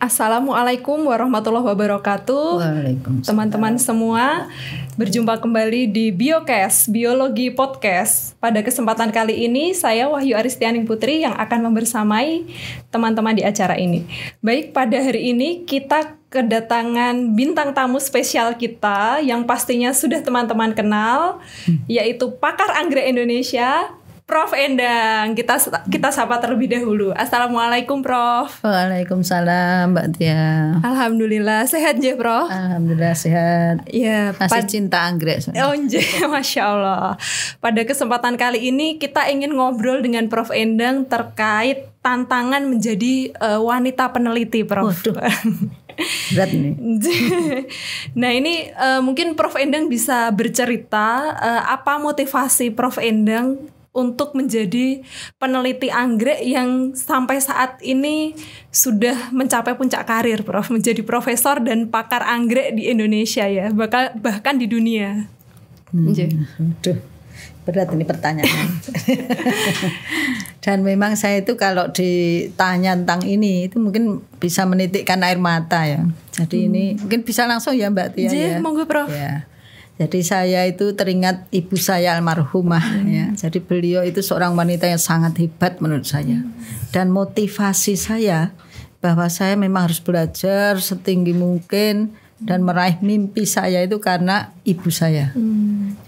Assalamualaikum warahmatullahi wabarakatuh. Waalaikumsalam. Teman-teman semua, berjumpa kembali di Biocast, Biologi Podcast. Pada kesempatan kali ini, saya Wahyu Aristianing Putri yang akan membersamai teman-teman di acara ini. Baik, pada hari ini kita kedatangan bintang tamu spesial kita yang pastinya sudah teman-teman kenal, yaitu pakar anggrek Indonesia, Prof. Endang. Kita sapa terlebih dahulu. Assalamualaikum, Prof. Waalaikumsalam, Mbak Tia. Alhamdulillah sehat ya, Prof. Alhamdulillah sehat. Ya, masih cinta anggrek. Oh, Masya Allah. Pada kesempatan kali ini kita ingin ngobrol dengan Prof. Endang terkait tantangan menjadi wanita peneliti, Prof. Waduh. Berat nih. Nah ini mungkin Prof. Endang bisa bercerita apa motivasi Prof. Endang untuk menjadi peneliti anggrek yang sampai saat ini sudah mencapai puncak karir, Prof, menjadi profesor dan pakar anggrek di Indonesia ya, bahkan di dunia. Aduh, berat ini pertanyaan. Dan memang saya itu kalau ditanya tentang ini itu mungkin bisa menitikkan air mata ya. Jadi ini mungkin bisa langsung ya Mbak Tia ya. Monggo, Prof. Ya. Jadi saya itu teringat ibu saya almarhumah ya. Jadi beliau itu seorang wanita yang sangat hebat menurut saya. Dan motivasi saya bahwa saya memang harus belajar setinggi mungkin dan meraih mimpi saya itu karena ibu saya.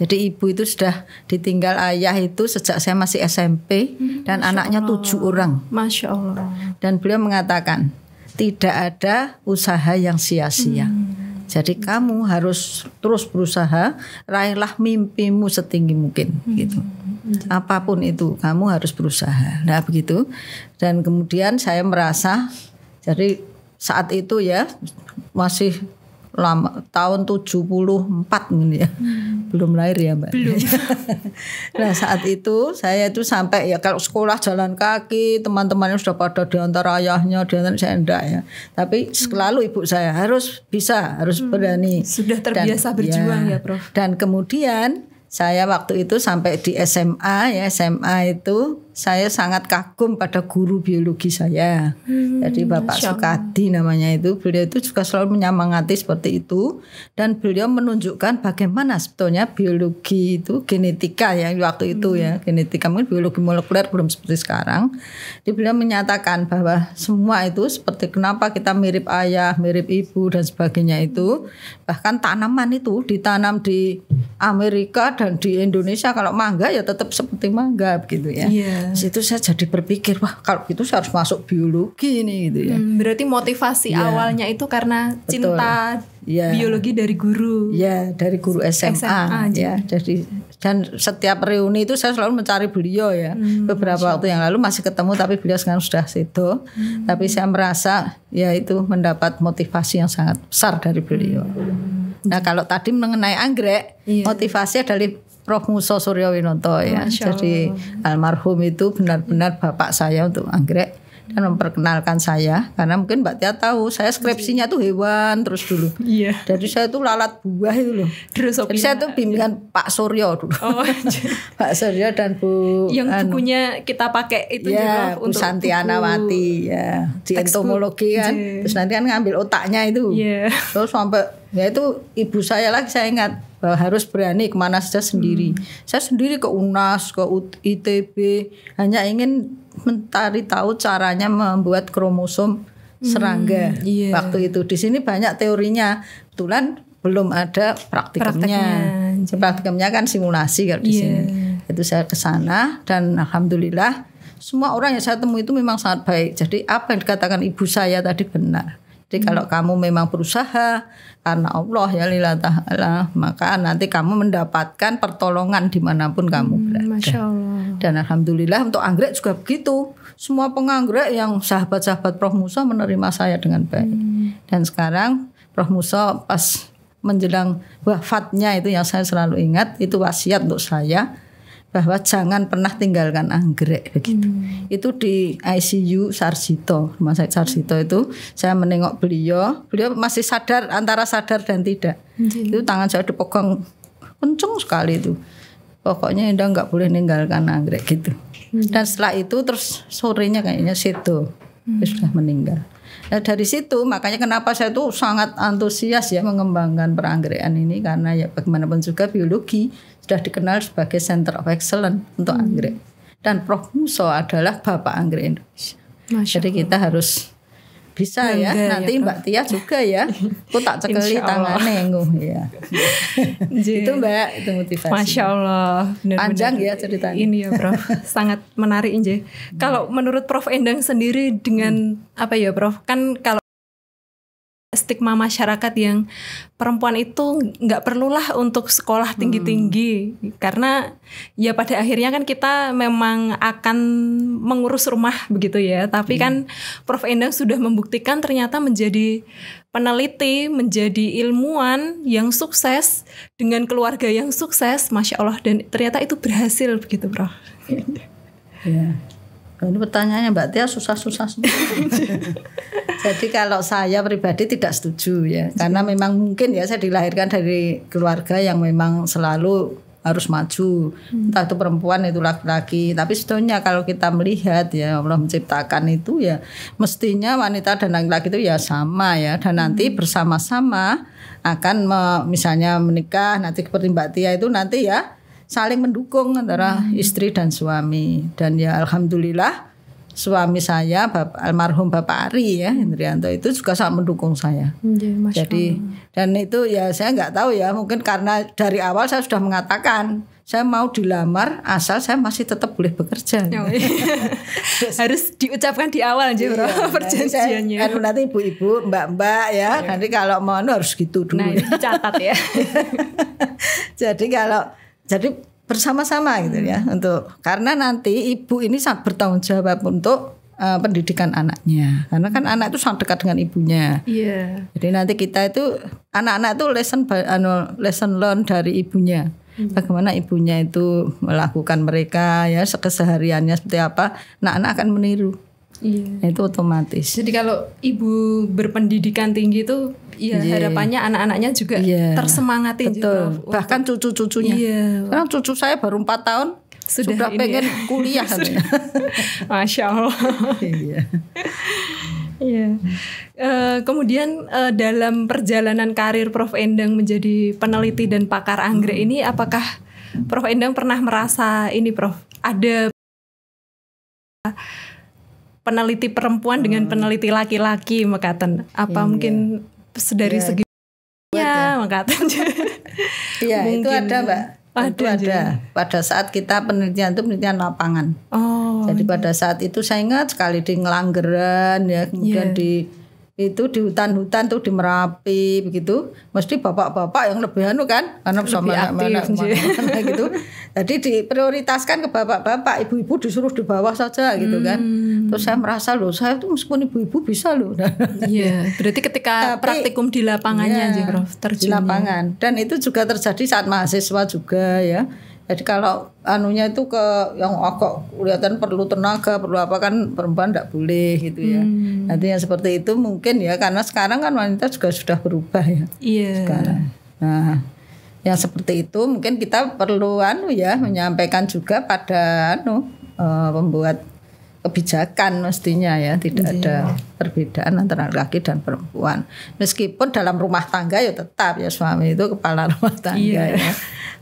Jadi ibu itu sudah ditinggal ayah itu sejak saya masih SMP dan Masya anaknya Allah. 7 orang. Masya Allah. Dan beliau mengatakan tidak ada usaha yang sia-sia. Jadi kamu harus terus berusaha, raihlah mimpimu setinggi mungkin gitu. Apapun itu kamu harus berusaha. Nah begitu. Dan kemudian saya merasa jadi saat itu ya masih lama, tahun 74 mungkin ya. Belum lahir ya Mbak. Belum. Nah saat itu saya itu sampai ya kalau sekolah jalan kaki, teman-temannya sudah pada di antara ayahnya, di antara saya enggak ya. Tapi selalu ibu saya harus bisa, harus berani. Sudah terbiasa berjuang ya, Prof. Dan kemudian saya waktu itu sampai di SMA ya, SMA itu saya sangat kagum pada guru biologi saya. Jadi Bapak Sukadi namanya itu, beliau itu juga selalu menyemangati seperti itu. Dan beliau menunjukkan bagaimana sebetulnya biologi itu, genetika ya waktu itu ya. Genetika mungkin biologi molekuler belum seperti sekarang. Jadi beliau menyatakan bahwa semua itu seperti kenapa kita mirip ayah, mirip ibu dan sebagainya itu. Bahkan tanaman itu ditanam di Amerika dan di Indonesia kalau mangga ya tetap seperti mangga begitu ya. Yeah. Situ saya jadi berpikir wah kalau gitu saya harus masuk biologi ini gitu ya. Berarti motivasi awalnya itu karena cinta biologi dari guru. Ya dari guru SMA ya. Jadi dan setiap reuni itu saya selalu mencari beliau ya. Beberapa waktu yang lalu masih ketemu tapi beliau sekarang sudah sedo. Tapi saya merasa ya itu mendapat motivasi yang sangat besar dari beliau. Nah kalau tadi mengenai anggrek, motivasinya dari Prof. Muso Suryowinoto ya. Jadi almarhum itu benar-benar bapak saya untuk anggrek dan memperkenalkan saya karena mungkin Mbak Tia tahu saya skripsinya tuh hewan terus dulu. Iya. Jadi saya tuh lalat buah itu loh. Jadi saya tuh bimbingan Pak Suryo dulu. Oh, Pak Suryo dan Bu yang bukunya kita pakai itu ya, juga Bu untuk Santianawati ya di entomologi kan. Terus nanti kan ngambil otaknya itu. Terus sampai ya itu ibu saya lagi saya ingat bahwa harus berani kemana saja sendiri. Saya sendiri ke UNAS, ke ITB hanya ingin mencari tahu caranya membuat kromosom serangga. Waktu itu di sini banyak teorinya, kebetulan belum ada praktikumnya. Praktikumnya kan simulasi kalau di sini. Itu saya ke sana dan alhamdulillah semua orang yang saya temui itu memang sangat baik. Jadi apa yang dikatakan ibu saya tadi benar. Jadi kalau kamu memang berusaha karena Allah ya lillahi ta'ala, maka nanti kamu mendapatkan pertolongan dimanapun kamu berada. Masya Allah. Dan alhamdulillah untuk anggrek juga begitu. Semua penganggrek yang sahabat-sahabat Prof. Muso menerima saya dengan baik. Dan sekarang Prof. Muso pas menjelang wafatnya itu yang saya selalu ingat, itu wasiat untuk saya. Bahwa jangan pernah tinggalkan anggrek begitu. Itu di ICU Sarjito, rumah sakit Sarjito itu saya menengok beliau masih sadar antara sadar dan tidak. Itu tangan saya dipegang kenceng sekali itu. Pokoknya Endang nggak boleh ninggalkan anggrek gitu. Dan setelah itu terus sorenya kayaknya sedo, sudah meninggal. Nah dari situ makanya kenapa saya tuh sangat antusias ya mengembangkan peranggreken ini, karena ya bagaimanapun juga biologi sudah dikenal sebagai Center of Excellence untuk anggrek. Dan Prof Muso adalah Bapak Anggrek Indonesia. Jadi kita harus bisa ya. Nanti ya, Mbak Tia juga ya. Aku tak cekeli tangannya ya. Itu Mbak, itu motivasi. Masya Allah. Benar-benar. Panjang ya ceritanya. Ini ya Prof. Sangat menarik Nje. Kalau menurut Prof Endang sendiri dengan apa ya Prof? Kan kalau stigma masyarakat yang perempuan itu nggak perlulah untuk sekolah tinggi-tinggi karena ya pada akhirnya kan kita memang akan mengurus rumah begitu ya, tapi kan Prof Endang sudah membuktikan ternyata menjadi peneliti, menjadi ilmuwan yang sukses dengan keluarga yang sukses, Masya Allah, dan ternyata itu berhasil begitu Prof. Ya. Ini pertanyaannya Mbak Tia susah-susah semua. Jadi kalau saya pribadi tidak setuju ya, karena memang mungkin ya saya dilahirkan dari keluarga yang memang selalu harus maju, entah itu perempuan itu laki-laki. Tapi sebetulnya kalau kita melihat ya Allah menciptakan itu ya mestinya wanita dan laki-laki itu ya sama ya, dan nanti bersama-sama akan misalnya menikah nanti seperti Mbak Tia itu nanti ya saling mendukung antara istri dan suami. Dan ya alhamdulillah suami saya almarhum Bapak Ari ya Hendrianto itu juga sangat mendukung saya. Jadi dan itu ya saya nggak tahu ya, mungkin karena dari awal saya sudah mengatakan saya mau dilamar asal saya masih tetap boleh bekerja. Harus diucapkan di awal aja Bro, perjanjiannya. Nanti ibu-ibu, mbak-mbak ya, nanti kalau mau harus gitu dulu. Nah, dicatat ya. Jadi bersama-sama gitu ya, untuk karena nanti ibu ini sangat bertanggung jawab untuk pendidikan anaknya, karena kan anak itu sangat dekat dengan ibunya. Jadi nanti kita itu anak-anak itu lesson learn dari ibunya. Bagaimana ibunya itu melakukan mereka ya kesehariannya seperti apa, anak-anak akan meniru. Itu otomatis. Jadi kalau ibu berpendidikan tinggi itu ya harapannya anak-anaknya juga tersemangati. Betul. Bahkan cucu-cucunya. Karena cucu saya baru 4 tahun sudah pengen kuliah. Masya Allah. Kemudian dalam perjalanan karir Prof Endang menjadi peneliti dan pakar anggrek ini, apakah Prof Endang pernah merasa ini Prof, ada peneliti perempuan dengan peneliti laki-laki makaten? Apa mungkin dari segi makaten? Itu ada Mbak. Itu ada. Pada saat kita penelitian itu penelitian lapangan. Jadi pada saat itu saya ingat sekali di Ngelanggeran ya, kemudian di hutan-hutan tuh di Merapi begitu, mesti bapak-bapak yang lebih kan, karena sama mana gitu. Jadi diprioritaskan ke bapak-bapak, ibu-ibu disuruh di bawah saja gitu kan. Terus saya merasa loh, saya tuh meskipun ibu-ibu bisa loh. Berarti ketika praktikum di lapangannya aja Prof, terjun di lapangan. Dan itu juga terjadi saat mahasiswa juga ya. Jadi kalau anunya itu ke yang agak kelihatan perlu tenaga, perlu apa kan perempuan tidak boleh gitu ya. Nanti yang seperti itu mungkin ya, karena sekarang kan wanita juga sudah berubah ya. Sekarang. Nah, yang seperti itu mungkin kita perlu menyampaikan juga pada pembuat kebijakan mestinya ya, tidak ada perbedaan antara laki dan perempuan. Meskipun dalam rumah tangga ya tetap ya suami itu kepala rumah tangga ya.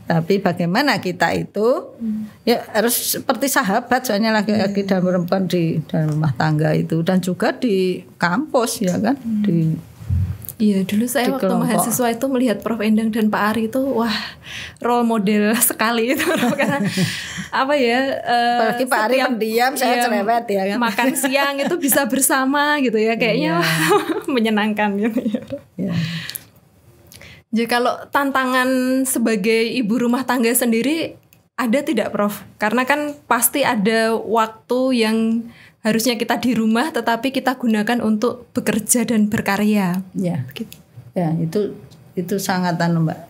Tapi bagaimana kita itu ya harus seperti sahabat, soalnya laki-laki dan perempuan di dalam rumah tangga itu, dan juga di kampus ya kan. Dulu saya waktu mahasiswa itu melihat Prof Endang dan Pak Ari itu wah role model sekali itu karena apa ya apalagi Pak Ari pendiam, saya cerewet ya kan. Makan siang itu bisa bersama gitu ya, kayaknya menyenangkan gitu ya. Jadi kalau tantangan sebagai ibu rumah tangga sendiri ada tidak Prof? Karena kan pasti ada waktu yang harusnya kita di rumah tetapi kita gunakan untuk bekerja dan berkarya. Ya itu sangat Mbak.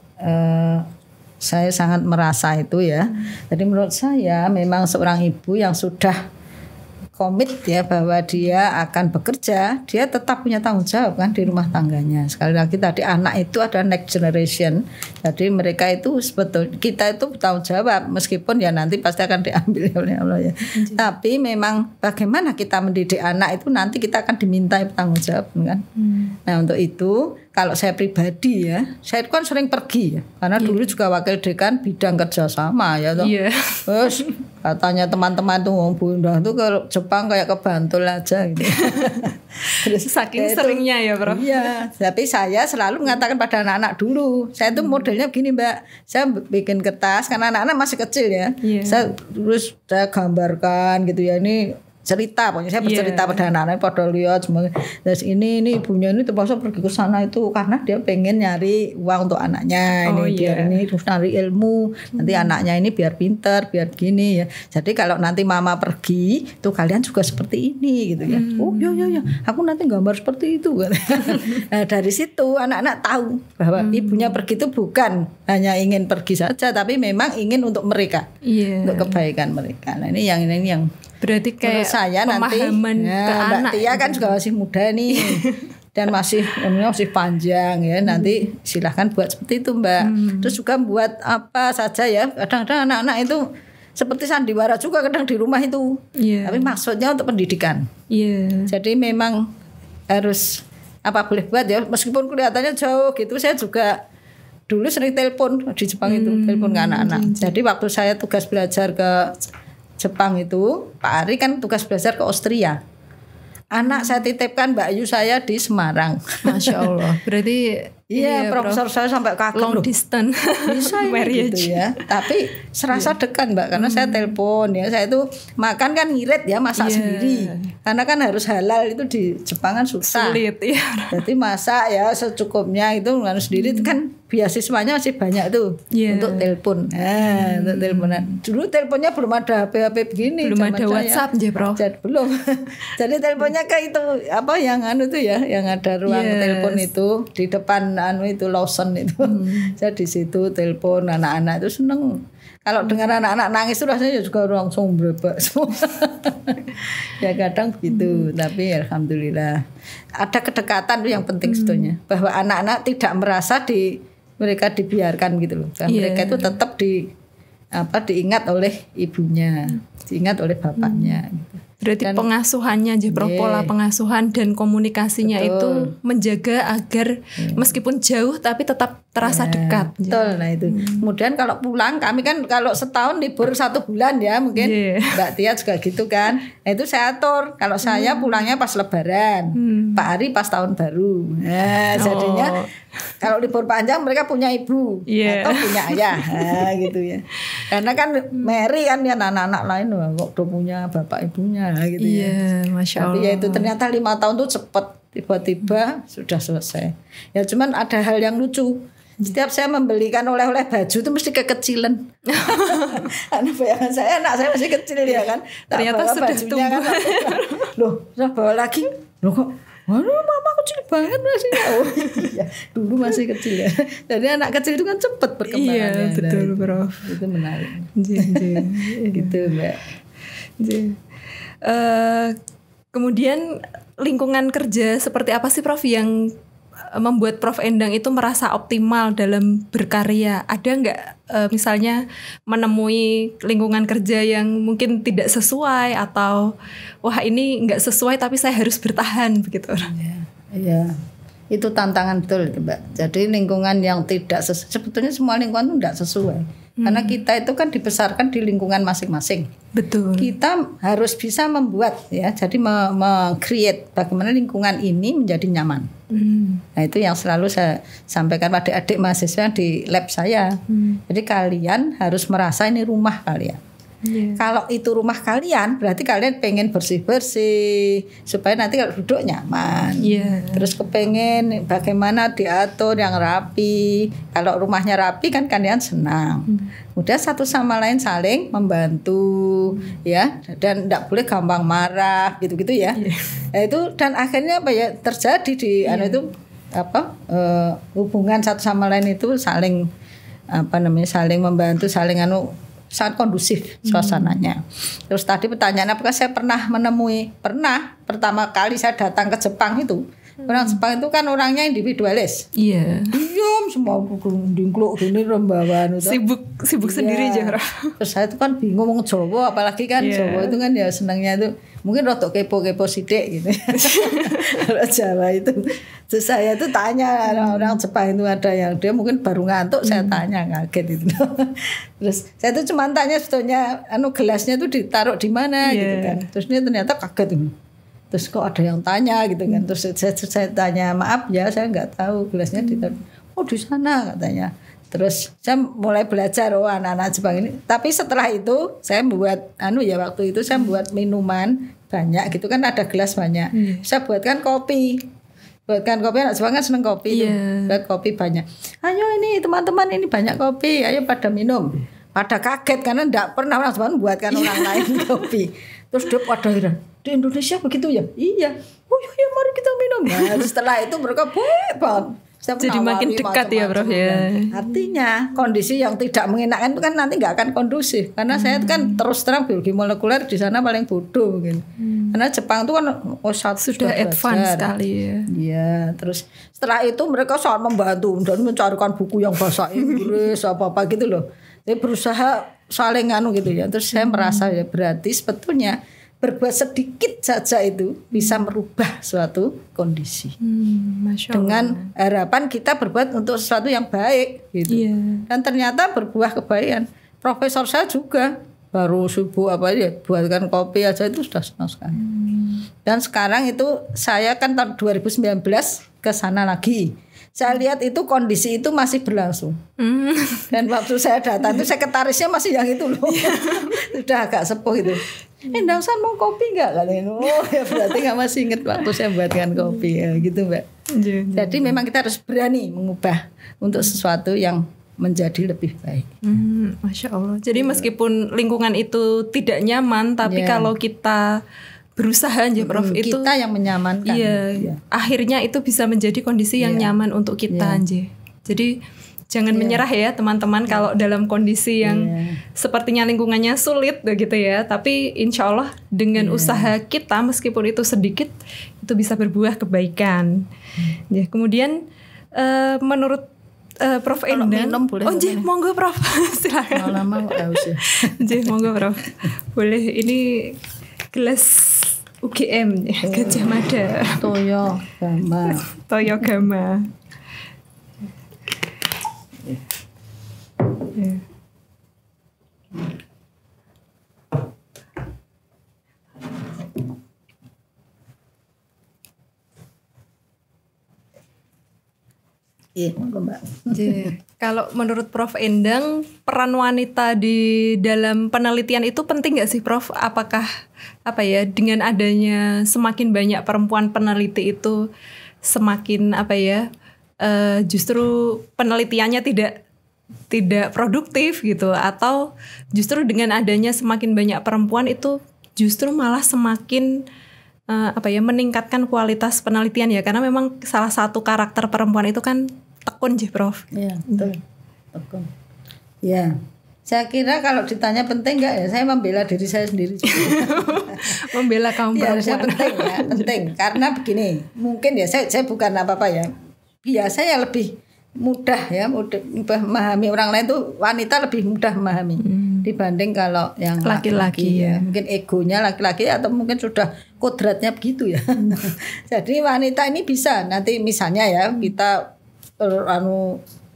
Saya sangat merasa itu ya. Jadi menurut saya memang seorang ibu yang sudah komit ya bahwa dia akan bekerja, dia tetap punya tanggung jawab kan di rumah tangganya. Sekali lagi tadi anak itu adalah next generation. Jadi mereka itu sebetulnya kita itu bertanggung jawab meskipun ya nanti pasti akan diambil oleh Allah ya. Tapi memang bagaimana kita mendidik anak itu nanti kita akan diminta bertanggung jawab kan. Nah untuk itu kalau saya pribadi ya, saya kan sering pergi ya, karena dulu juga wakil dekan bidang kerjasama ya toh. Terus katanya teman-teman tuh Bunda tuh kalau Jepang kayak ke Bantul aja gitu. Terus saking seringnya ya Prof. Iya, tapi saya selalu mengatakan pada anak-anak dulu, saya tuh modelnya begini Mbak, saya bikin kertas karena anak-anak masih kecil ya, saya gambarkan gitu ya, ini cerita pokoknya saya bercerita pada anak-anak pada lihat semua. Terus ini ibunya ini terpaksa pergi ke sana itu karena dia pengen nyari uang untuk anaknya biar ini terus nyari ilmu nanti anaknya ini biar pinter biar gini ya. Jadi kalau nanti mama pergi tuh kalian juga seperti ini gitu ya. Oh ya aku nanti gambar seperti itu. Nah, dari situ anak-anak tahu bahwa ibunya pergi itu bukan hanya ingin pergi saja tapi memang ingin untuk mereka untuk kebaikan mereka. Nah ini yang berarti kayak saya nanti ke Mbak anak Tia kan juga masih muda nih dan masih panjang ya, nanti silahkan buat seperti itu Mbak. Terus juga buat apa saja ya, kadang-kadang anak-anak itu seperti sandiwara juga kadang di rumah itu, tapi maksudnya untuk pendidikan. Jadi memang harus apa boleh buat ya, meskipun kelihatannya jauh gitu. Saya juga dulu sering telepon di Jepang itu, telepon ke anak-anak. Jadi waktu saya tugas belajar ke Jepang itu, Pak Ari kan tugas belajar ke Austria. Anak saya titipkan Mbak Ayu saya di Semarang. Masya Allah. Berarti iya profesor saya sampai kaget long distance bisa gitu ya. Tapi serasa dekat Mbak karena saya telepon ya. Saya itu makan kan ngirit ya, masak sendiri. Karena kan harus halal itu di Jepang kan susah. Sulit ya. Jadi masak ya secukupnya itu harus sendiri itu kan beasiswanya masih banyak tuh untuk telepon. Untuk teleponan. Dulu teleponnya belum ada HP begini. Belum ada WhatsApp aja Prof. Belum. Jadi teleponnya kayak itu apa yang tuh ya, yang ada ruang telepon itu di depan itu Lawson itu. Saya di situ telepon anak-anak itu seneng. Kalau dengar anak-anak nangis itu rasanya juga langsung berebak semua. Ya kadang begitu, tapi alhamdulillah ada kedekatan itu yang penting sebetulnya. Bahwa anak-anak tidak merasa mereka dibiarkan gitu loh. Mereka itu tetap diingat oleh ibunya, diingat oleh bapaknya gitu. Berarti pengasuhannya aja pola pengasuhan dan komunikasinya itu menjaga agar meskipun jauh tapi tetap terasa dekat. Betul. Nah itu. Kemudian kalau pulang kami kan kalau setahun libur 1 bulan ya mungkin Mbak Tia juga gitu kan. Nah itu saya atur. Kalau saya pulangnya pas Lebaran, Pak Ari pas tahun baru. Nah jadinya kalau libur panjang mereka punya ibu atau punya ayah gitu ya. Karena kan Mary kan ya anak-anak lain kok udah punya bapak ibunya gitu ya. Masya Allah. Tapi ya itu ternyata 5 tahun tuh cepet, tiba-tiba sudah selesai. Ya cuman ada hal yang lucu. Setiap saya membelikan oleh-oleh baju itu mesti kekecilan. Karena bayangan saya anak saya masih kecil ya kan. Ternyata sudah tumbuh. Kan, loh, saya bawa lagi. Loh kok waduh mama kecil banget masih. Oh iya, dulu masih kecil ya. Jadi anak kecil itu kan cepat perkembangannya. Iya betul Prof. Itu menarik. Gitu Mbak. Kemudian lingkungan kerja seperti apa sih Prof yang membuat Prof Endang itu merasa optimal dalam berkarya? Ada nggak misalnya menemui lingkungan kerja yang mungkin tidak sesuai atau wah ini nggak sesuai tapi saya harus bertahan begitu? Iya. Itu tantangan betul Mbak. Jadi lingkungan yang tidak sebetulnya semua lingkungan itu tidak sesuai. Karena kita itu kan dibesarkan di lingkungan masing-masing. Betul. Kita harus bisa membuat ya, jadi create bagaimana lingkungan ini menjadi nyaman. Nah itu yang selalu saya sampaikan pada adik mahasiswa di lab saya. Jadi kalian harus merasa ini rumah kalian. Kalau itu rumah kalian, berarti kalian pengen bersih-bersih supaya nanti kalau duduk nyaman. Terus kepengen bagaimana diatur yang rapi. Kalau rumahnya rapi kan kalian senang. Kemudian satu sama lain saling membantu ya, dan tidak boleh gampang marah gitu-gitu ya. Nah, itu dan akhirnya apa ya terjadi di itu hubungan satu sama lain itu saling saling membantu, saling sangat kondusif suasananya. Terus tadi pertanyaan apakah saya pernah menemui? Pernah. Pertama kali saya datang ke Jepang itu. Orang Jepang itu kan orangnya individualis. Iya. Diam semua dingkluk gini rembawan itu. Sibuk sendiri aja. Terus saya itu kan bingung ngomong Jawa, apalagi kan Jawa itu kan ya senangnya itu mungkin rotok kepo-kepo sidik gitu. Kalau Jawa itu. Terus saya itu tanya orang Jepang itu ada yang dia mungkin baru ngantuk, saya tanya kaget itu. Terus saya itu cuma tanya sebetulnya gelasnya itu ditaruh di mana gitu kan. Terus dia ternyata kaget itu. Terus kok ada yang tanya gitu kan. Terus saya tanya, maaf ya saya nggak tahu gelasnya ditaruh. Oh di sana katanya. Terus saya mulai belajar anak-anak Jepang ini. Tapi setelah itu saya buat waktu itu saya buat minuman banyak gitu kan, ada gelas banyak. Saya buatkan kopi. Anak Jepang kan seneng kopi. Buat kopi banyak. Ayo ini teman-teman ini banyak kopi, ayo pada minum. Pada kaget karena enggak pernah orang Jepang buatkan orang lain kopi. Terus dia pada heran, di Indonesia begitu ya? Iya. Oh iya mari kita minum. Nah, setelah itu mereka banget. Jadi makin dekat ya Prof ya. Artinya kondisi yang tidak mengenakan itu kan nanti nggak akan kondusif. Karena saya kan terus terang biologi molekuler di sana paling bodoh gitu. Karena Jepang itu kan sudah advance sekali ya. Iya, terus setelah itu mereka sangat membantu dan mencarikan buku yang bahasa Inggris apa gitu loh. Dia berusaha saling gitu ya. Terus saya merasa ya berarti sebetulnya berbuat sedikit saja itu bisa merubah suatu kondisi. Masya Allah. Dengan harapan kita berbuat untuk sesuatu yang baik gitu. Dan ternyata berbuah kebaikan. Profesor saya juga baru subuh buatkan kopi aja itu sudah senang sekali. Dan sekarang itu saya kan tahun 2019 ke sana lagi. Saya lihat itu kondisi itu masih berlangsung. Dan waktu saya datang itu sekretarisnya masih yang itu loh. Sudah agak sepuh itu. Endang San mau kopi enggak katanya. Oh ya berarti enggak masih ingat waktu saya buatkan kopi ya gitu Mbak. Jadi memang kita harus berani mengubah untuk sesuatu yang menjadi lebih baik. Masya Allah. Jadi meskipun lingkungan itu tidak nyaman, tapi kalau kita berusaha aja Prof, itu kita yang menyamankan. Iya. Akhirnya itu bisa menjadi kondisi yang nyaman untuk kita aja. Jadi jangan menyerah ya teman-teman kalau dalam kondisi yang sepertinya lingkungannya sulit gitu ya. Tapi insya Allah dengan usaha kita meskipun itu sedikit itu bisa berbuah kebaikan. Ya, kemudian menurut Prof Endang, monggo Prof silakan. Lama haus ya. Monggo Prof. Boleh ini gelas UGM Gajah Mada. Toyo Gama. Iya, Mbak. Kalau menurut Prof Endang, peran wanita di dalam penelitian itu penting nggak sih Prof? Apakah dengan adanya semakin banyak perempuan peneliti itu semakin justru penelitiannya tidak produktif gitu, atau justru dengan adanya semakin banyak perempuan itu justru malah semakin meningkatkan kualitas penelitian ya, karena memang salah satu karakter perempuan itu kan tekun sih Prof. Iya betul, tekun. Ya, saya kira kalau ditanya penting nggak ya, saya membela diri saya sendiri. Membela kaum perempuan. Harusnya penting karena begini, mungkin ya saya bukan apa-apa ya, biasanya lebih mudah memahami orang lain tuh, wanita lebih mudah memahami dibanding kalau yang laki-laki ya. Mungkin egonya laki-laki atau mungkin sudah kodratnya begitu ya. Jadi wanita ini bisa nanti misalnya ya kita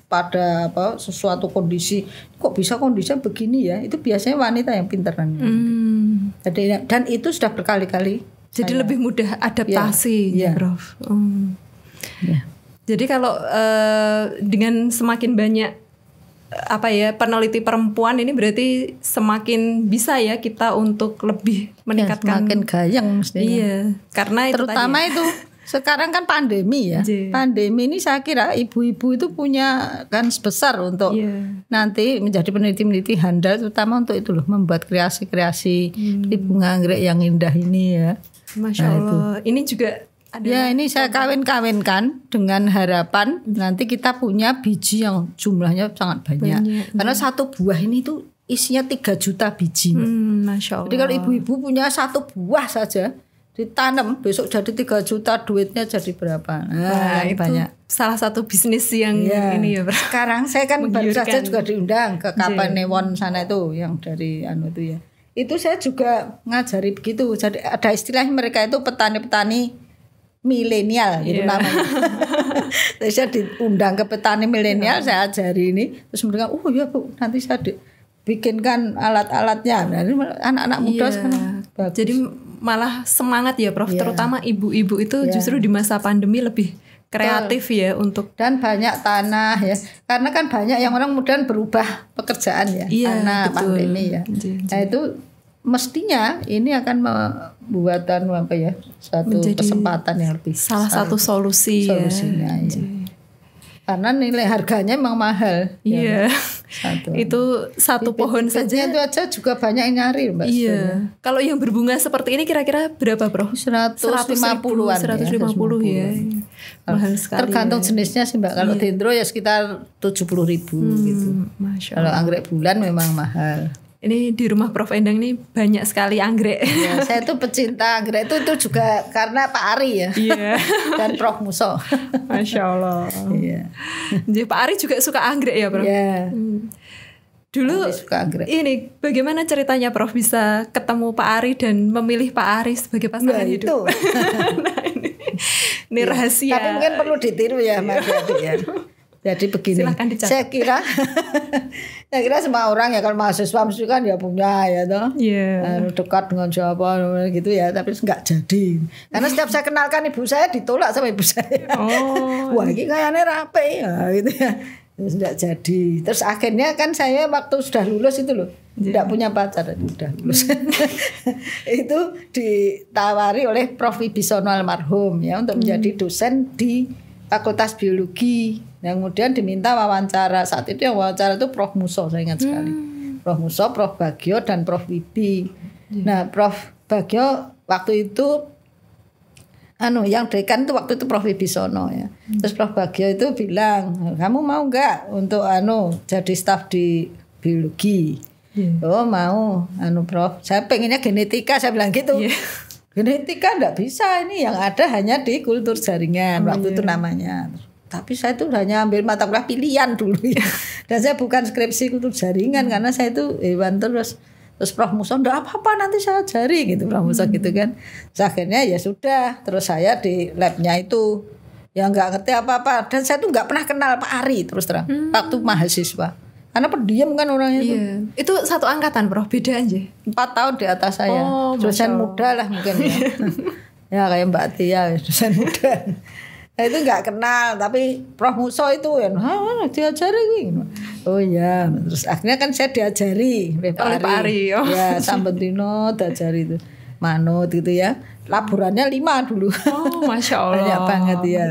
pada sesuatu kondisi, kok bisa kondisinya begini ya, itu biasanya wanita yang pinteran. Jadi dan itu sudah berkali-kali. Jadi lebih mudah adaptasi ya. Prof. Ya. Jadi kalau dengan semakin banyak peneliti perempuan ini berarti semakin bisa ya kita untuk lebih meningkatkan, semakin gayeng mestinya. Iya, karena itu terutama itu sekarang kan pandemi ya. Pandemi ini saya kira ibu-ibu itu punya kan sebesar untuk nanti menjadi peneliti-peneliti handal, terutama untuk itu loh, membuat kreasi-kreasi di bunga anggrek yang indah ini ya. Masya Allah. Ini juga ini saya kawin-kawinkan dengan harapan nanti kita punya biji yang jumlahnya sangat banyak. Karena satu buah ini tuh isinya 3 juta biji. Masya Allah. Jadi kalau ibu-ibu punya 1 buah saja ditanam, besok jadi 3 juta, duitnya jadi berapa? Nah, itu banyak. Salah satu bisnis yang ini ya. Sekarang saya kan baru saja juga diundang ke Kapanewon sana itu yang dari itu ya. Itu saya juga ngajari begitu. Jadi ada istilahnya mereka itu petani-petani milenial gitu namanya. Terus saya diundang ke petani milenial, saya ajari ini. Terus mereka, oh ya Bu, nanti saya bikinkan alat-alatnya. Nah, anak-anak muda sekarang bagus. Jadi malah semangat ya Prof, terutama ibu-ibu itu justru di masa pandemi lebih kreatif ya untuk, dan banyak tanah ya, karena kan banyak yang orang muda berubah pekerjaan ya karena pandemi ya. Nah itu mestinya ini akan membuatkan apa ya, satu kesempatan yang lebih salah satu solusinya ya. Karena nilai harganya memang mahal. Iya. Itu satu pohon saja itu aja juga banyak yang nyari Mbak. Iya. Kalau yang berbunga seperti ini kira-kira berapa Bro? 150-an. 150 ya. Mahal sekali. Tergantung jenisnya sih Mbak. Kalau dendro ya sekitar 70.000 gitu. Kalau anggrek bulan memang mahal. Ini di rumah Prof Endang ini banyak sekali anggrek. Ya, saya tuh pecinta anggrek itu juga karena Pak Ari ya. Iya. Dan Prof Muso. Masya Allah. Iya. Jadi Pak Ari juga suka anggrek ya Prof? Iya. Dulu suka anggrek. Ini bagaimana ceritanya Prof bisa ketemu Pak Ari dan memilih Pak Ari sebagai pasangan hidup? Nah, ini rahasia. Tapi mungkin perlu ditiru ya Mas Yadi ya. Jadi begini, saya kira semua orang ya kalau mahasiswa mesti kan ya punya ya toh, dekat dengan siapa gitu ya, tapi nggak jadi. Karena setiap saya kenalkan ibu saya ditolak sama ibu saya. Wah ini kayaknya rapi ya gitu ya, terus nggak jadi. Terus akhirnya kan saya waktu sudah lulus itu loh, tidak punya pacar, sudah lulus. Itu ditawari oleh Prof Wibisono almarhum ya untuk menjadi dosen di Fakultas Biologi. Yang kemudian diminta wawancara. Saat itu yang wawancara itu Prof Muso, saya ingat sekali. Prof Muso, Prof Bagio dan Prof Wibi. Nah, Prof Bagio waktu itu yang dekan itu waktu itu Prof Wibisono ya. Terus Prof Bagio itu bilang, "Kamu mau enggak untuk jadi staf di biologi?" Oh, mau. Prof, saya pengennya genetika, saya bilang gitu. Genetika enggak bisa, ini yang ada hanya di kultur jaringan waktu itu namanya. Tapi saya itu hanya ambil mata kuliah pilihan dulu ya. Dan saya bukan skripsi kultur jaringan karena saya itu hewan terus Prof Muso enggak apa-apa nanti saya ajari gitu Prof Muso gitu kan. Terus akhirnya ya sudah, terus saya di labnya itu ya enggak ngerti apa-apa dan saya tuh enggak pernah kenal Pak Ari terus terang waktu mahasiswa. Karena pendiam kan orangnya itu. Itu satu angkatan Prof, beda aja. 4 tahun di atas saya. Dosen muda lah mungkin ya. Ya kayak Mbak Tia dosen muda. Nah, itu nggak kenal, tapi Prof Muso itu ya, diajari gitu. Oh iya, terus akhirnya kan saya diajari oleh Pak Ari. Ya, Sambentino diajari itu. Manut gitu ya. Laborannya 5 dulu. Oh, Masya Allah. Banyak banget ya.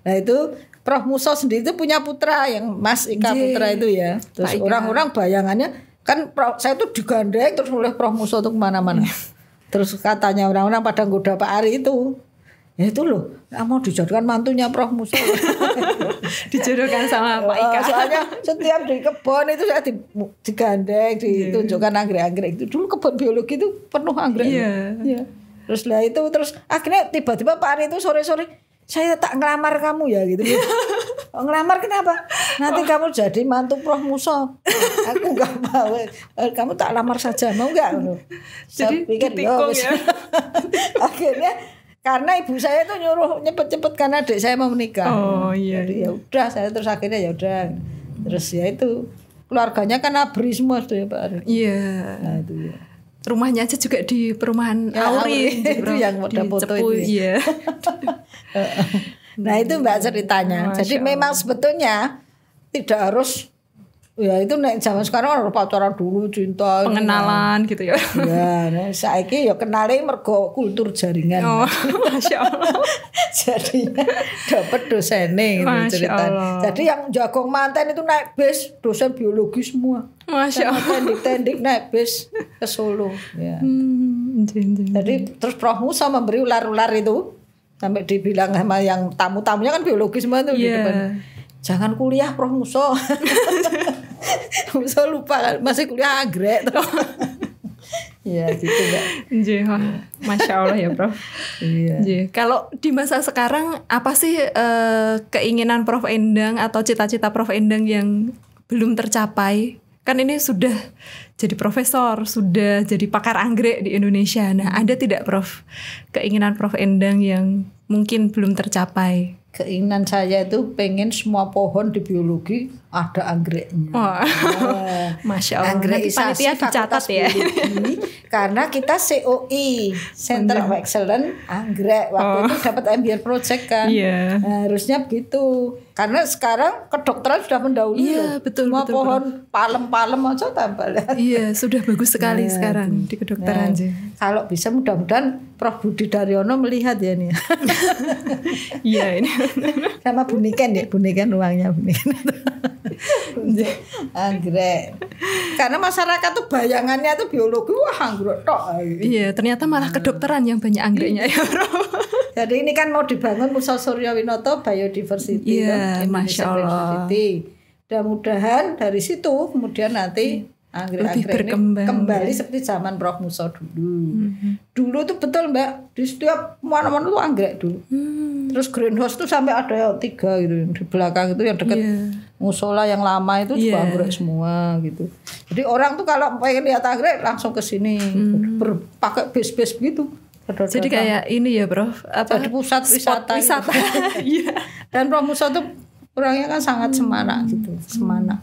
Nah itu Prof Muso sendiri itu punya putra yang Mas Ika Putra itu ya. Terus orang-orang bayangannya kan saya tuh digandeng terus oleh Prof Muso tuh kemana-mana. Terus katanya orang-orang pada goda Pak Ari itu. Ya itu loh, mau dijadikan mantunya Prof Muso. Dijodohkan sama Pak Ika. Soalnya setiap di kebun itu saya digandeng, ditunjukkan anggrek-anggrek itu. Dulu kebun biologi itu penuh anggrek. Iya. Terus lah itu terus akhirnya tiba-tiba Pak Ari itu sore-sore, saya tak ngelamar kamu ya gitu. Ngelamar kenapa? Nanti kamu jadi mantu Prof Muso. Aku enggak mau. Kamu tak lamar saja, mau enggak? Jadi pikir ya. Akhirnya karena ibu saya tuh nyuruh cepet-cepet karena adik saya mau menikah. Oh iya. Jadi ya udah saya terus akhirnya ya udah. Terus ya itu keluarganya kan abri semua tuh ya Pak Ari. Iya. Nah itu ya. Rumahnya aja juga di perumahan Auri. Itu yang ada foto Cepu, itu. Iya. Nah itu Mbak ceritanya. Jadi memang sebetulnya tidak harus. Ya itu nek zaman sekarang orang pacaran dulu cinta pengenalan gitu ya. Ya, nek saiki ya kenale mergo kultur jaringan. Oh, Masya Allah. Jadi dapat dosene gitu ceritanya. Jadi yang jagong manten itu naik bis dosen biologi semua. Masya Allah. Tendik naik bis ke Solo. Ya. Jadi terus Prof Muso memberi ular-ular itu sampai dibilang sama yang tamu-tamunya kan biologi semua tuh di depan. Jangan kuliah Prof Muso. Saya lupa masih kuliah anggrek. Iya gitu Mbak. Nggih, Masya Allah ya Prof. Iya. Kalau di masa sekarang apa sih keinginan Prof Endang atau cita-cita Prof Endang yang belum tercapai? Kan ini sudah jadi profesor, sudah jadi pakar anggrek di Indonesia. Nah, ada tidak Prof keinginan Prof Endang yang mungkin belum tercapai? Keinginan saya itu pengen semua pohon di biologi ada anggreknya. Oh. Masya Allah. Nanti panitia dicatat ya. Biologi, karena kita COI Center of Excellence anggrek waktu itu dapat MBR project kan. Iya. Nah, harusnya begitu. Karena sekarang kedokteran sudah mendahului. Iya, betul. Semua betul, pohon palem-palem aja tambah. Iya, sudah bagus sekali sekarang di kedokteran. Kalau bisa mudah-mudahan Prof Budi Daryono melihat ya nih. Iya ini. Sama Bu Niken ya, Bu Niken uangnya Bu Niken. Anggrek. Karena masyarakat tuh bayangannya tuh biologi wah anggrek tok. Iya, ternyata malah kedokteran yang banyak anggreknya ya, Bro. Jadi ini kan mau dibangun Musa Surya Winoto Biodiversity, Masya Allah. Mudah-mudahan dari situ kemudian nanti anggrek-anggrek ini kembali seperti zaman Prof Musa dulu. Dulu tuh betul Mbak, di setiap mana-mana tuh anggrek dulu. Terus greenhouse tuh sampai ada 3 gitu di belakang itu yang dekat musola yang lama itu juga anggrek semua gitu. Jadi orang tuh kalau pengen lihat anggrek langsung ke sini pakai bus-bus gitu. Jadi kayak ini ya Prof, apa? Jadi pusat wisata. Iya. Dan Prof Musa tuh orangnya kan sangat semana gitu, semana.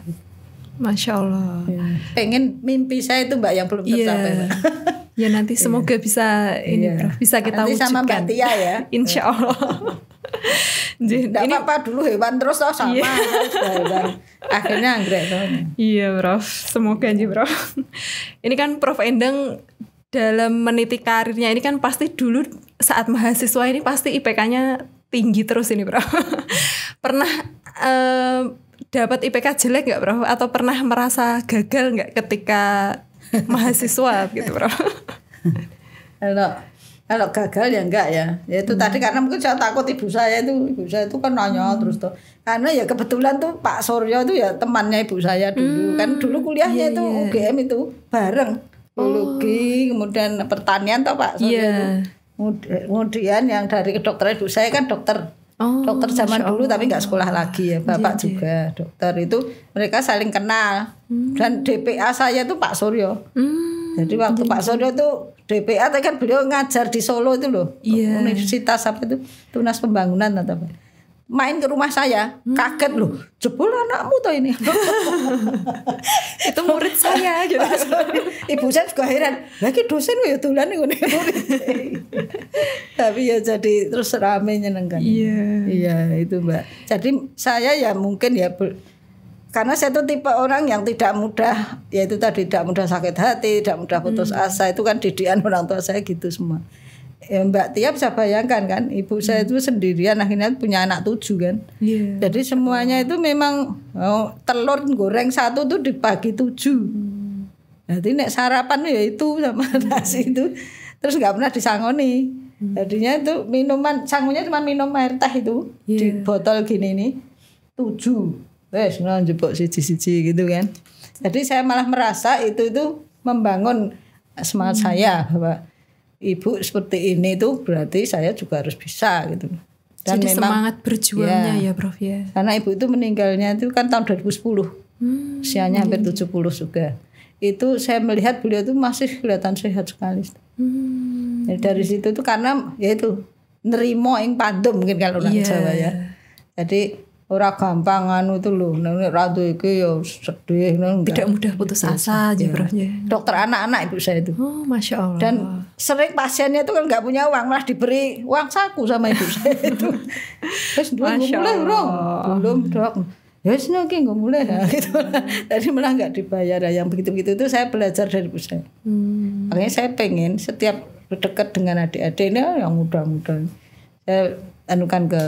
Masya Allah. Pengen mimpi saya itu Mbak yang belum tercapai. Ya nanti semoga bisa ini Prof, bisa kita nanti wujudkan. Sama Mbak Tia ya. Insya Allah. Tidak apa-apa dulu hewan terus toh sama. Hewan. Akhirnya anggrek toh. Iya Prof, semoga aja Prof. Ini kan Prof Endang dalam meniti karirnya ini kan pasti dulu saat mahasiswa ini pasti IPK-nya tinggi terus ini Prof. Pernah dapat IPK jelek nggak Prof? Atau pernah merasa gagal nggak ketika mahasiswa gitu Prof? Kalau gagal ya enggak ya. Ya itu tadi karena mungkin saya takut ibu saya itu kan nanya terus tuh. Karena ya kebetulan tuh Pak Suryo itu ya temannya ibu saya dulu. Kan dulu kuliahnya itu UGM itu bareng. Biologi, kemudian pertanian toh Pak Suryo. Kemudian yang dari kedokteran ibu saya kan dokter. Dokter zaman dulu tapi nggak sekolah lagi ya. Bapak juga dokter itu mereka saling kenal. Dan DPA saya tuh Pak Suryo. Jadi waktu Pak Suryo tuh DPA kan beliau ngajar di Solo itu loh. Universitas apa itu Tunas Pembangunan atau apa. Main ke rumah saya, kaget loh, jebol anakmu tuh ini. Itu murid saya gitu. Ibu saya juga heran, lagi dosen ya tulan nih murid. Tapi ya jadi terus rame nyenengkan. Iya itu Mbak. Jadi saya ya mungkin ya karena saya tuh tipe orang yang tidak mudah, yaitu tadi tidak mudah sakit hati, tidak mudah putus asa. Itu kan didikan orang tua saya gitu semua. Ya Mbak Tia bisa bayangkan kan, ibu saya itu sendirian akhirnya punya anak 7 kan. Jadi semuanya itu memang telur goreng 1 tuh dibagi 7. Jadi nek sarapan ya itu sama nasi itu terus nggak pernah disangoni. Jadinya itu minuman sangunya cuma minum air teh itu di botol gini nih 7. Wes njebok siji-siji gitu kan. Jadi saya malah merasa itu membangun semangat saya bahwa ibu seperti ini tuh berarti saya juga harus bisa gitu. Dan jadi memang, semangat berjuangnya ya Prof ya. Karena ibu itu meninggalnya itu kan tahun 2010. Usianya hampir 70 juga. Itu saya melihat beliau itu masih kelihatan sehat sekali. Jadi dari situ tuh karena ya itu nerimo ing pandem mungkin kalau orang Jawa ya. Jadi ora gampang anu itu lho, nek ratu iki ya sedih tidak mudah putus asa aja Prof ya. Dokter anak-anak ibu saya itu. Oh, Masya Allah. Dan sering pasiennya itu kan enggak punya uang, malah diberi uang saku sama ibu saya itu. Terus mulai belum Dok. Ya wis iki enggak mulai gitu. Jadi malah enggak dibayar. Yang begitu-begitu itu saya belajar dari ibu saya. Makanya saya pengen setiap dekat dengan adik-adik ini yang muda-muda. Saya anukan ke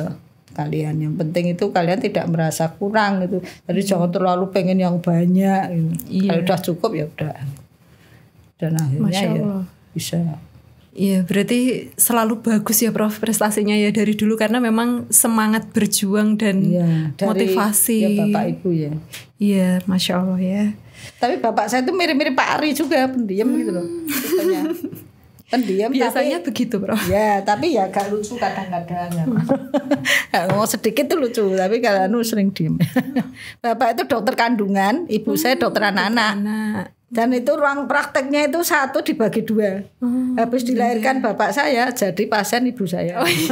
kalian, yang penting itu kalian tidak merasa kurang gitu. Jadi jangan terlalu pengen yang banyak gitu. Kalau udah cukup ya udah. Dan akhirnya ya bisa. Iya, berarti selalu bagus ya Prof prestasinya ya dari dulu karena memang semangat berjuang dan dari, motivasi. Ya Bapak Ibu ya. Iya, Masya Allah ya. Tapi bapak saya itu mirip-mirip Pak Ari juga, pendiam gitu loh. Tipenya. Pendiam biasanya tapi, begitu bro. Ya tapi ya gak lucu kadang-kadang. Ngomong sedikit tuh lucu, tapi kalau sering diem. Bapak itu dokter kandungan, ibu saya dokter anak-anak. Dan itu ruang prakteknya itu satu dibagi dua. Habis dilahirkan bapak saya jadi pasien ibu saya. Oh, iya.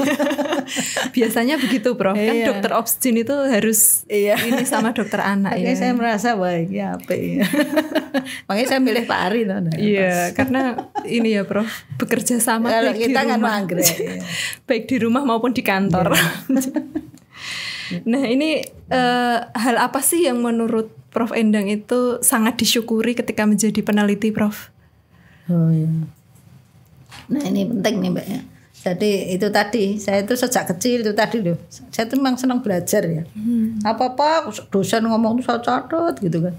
Biasanya begitu Prof. Kan dokter obstin itu harus ini sama dokter anak. Makanya saya merasa baik ya apa ya. Makanya saya milih Pak Ari. Iya, karena ini ya Prof, bekerja sama kalau baik kita di rumah. Baik di rumah maupun di kantor. Nah ini hal apa sih yang menurut Prof Endang itu sangat disyukuri ketika menjadi peneliti Prof? Oh iya. Nah ini penting nih Mbak ya. Jadi itu tadi saya itu sejak kecil itu tadi loh. Saya tuh memang senang belajar ya. Apa-apa dosen ngomong tuh saya catat gitu kan.